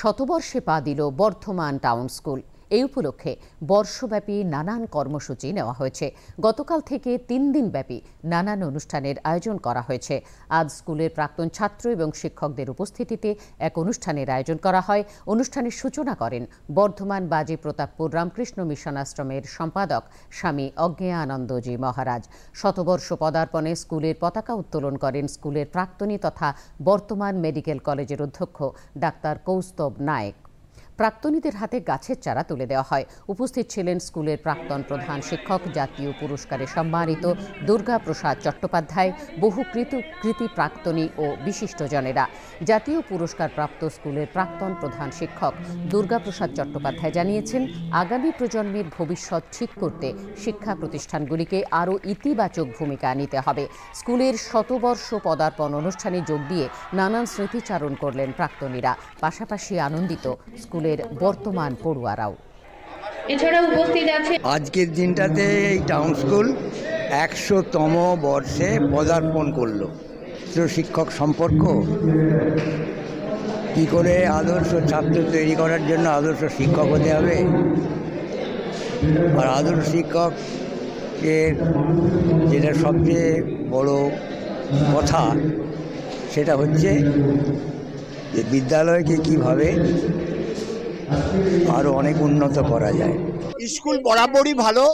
শতবর্ষে পা দিল Bardhaman town school. এই উপলক্ষে বর্ষব্যাপী নানান কর্মসূচি নেওয়া হয়েছে। গতকাল থেকে 3 দিন ব্যাপী নানান অনুষ্ঠানের আয়োজন করা হয়েছে। আজ স্কুলের প্রাক্তন ছাত্র এবং শিক্ষকদের উপস্থিতিতে এক অনুষ্ঠানের আয়োজন করা হয়। অনুষ্ঠানের সূচনা করেন বর্ধমান বাজি প্রতাপপুর রামকৃষ্ণ মিশন আশ্রমের সম্পাদক স্বামী অজ্ঞেয়ানন্দজি মহারাজ। শতবর্ষ পদার্পণে স্কুলের পতাকা উত্তোলন করেন স্কুলের প্রাক্তনী তথা বর্তমান মেডিকেল কলেজের অধ্যক্ষ ডাক্তার কৌস্তব নায়েক। প্রাক্তনীদের হাতে গাছের চারা তুলে দেওয়া হয়। উপস্থিত ছিলেন স্কুলের প্রাক্তন প্রধান শিক্ষক, জাতীয় পুরস্কারে সম্মানিত দুর্গা প্রসাদ চট্টোপাধ্যায়, বহু কৃতি প্রাক্তনী ও বিশিষ্টজনেরা। জাতীয় পুরস্কার প্রাপ্ত স্কুলের প্রাক্তন প্রধান শিক্ষক দুর্গা প্রসাদ চট্টোপাধ্যায় জানিয়েছেন, আগামী প্রজন্মের ভবিষ্যৎ ঠিক করতে শিক্ষা প্রতিষ্ঠানগুলিকে আরও ইতিবাচক ভূমিকা নিতে হবে। স্কুলের শতবর্ষ পদার্পণ অনুষ্ঠানে যোগ দিয়ে নানান স্মৃতিচারণ করলেন প্রাক্তনীরা। পাশাপাশি আনন্দিত স্কুলের বর্তমান পড়ুয়ারাও। এছাড়াও উপস্থিত আছে আজকের দিনটাতে এই টাউন স্কুল 100তম বর্ষে পদার্পণ করলো। শিক্ষক সম্পর্ক কি করে আদর্শ ছাত্র তৈরি করার জন্য আদর্শ শিক্ষক হতে হবে, আর আদর্শ শিক্ষকের যেটা সবচেয়ে বড় কথা সেটা হচ্ছে যে বিদ্যালয়কে কিভাবে আরো অনেক উন্নত করা যায়। স্কুল বরাবরই ভালো।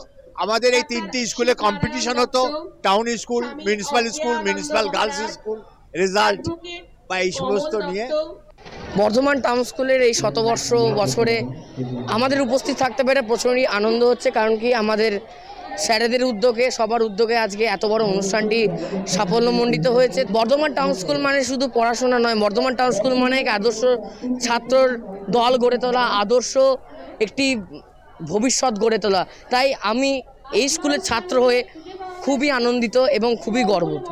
আমাদের এই 3টি স্কুলে কম্পিটিশন হতো, town school, municipal girls school, result বা এই সমস্ত নিয়ে। বর্ধমান টাউন স্কুলের এই শতবর্ষ বছরে আমাদের উপস্থিত থাকতে পেরে প্রচুরই আনন্দ হচ্ছে। কারণ কি, আমাদের স্যারেদের উদ্যোগে, সবার উদ্যোগে আজকে এত বড় অনুষ্ঠানটি সাফল্যমণ্ডিত হয়েছে। বর্ধমান টাউন স্কুল মানে শুধু পড়াশোনা নয়, বর্ধমান টাউন স্কুল মানে এক আদর্শ ছাত্রর দল গড়ে তোলা, আদর্শ একটি ভবিষ্যৎ গড়ে তোলা। তাই আমি এই স্কুলের ছাত্র হয়ে খুবই আনন্দিত এবং খুবই গর্বিত।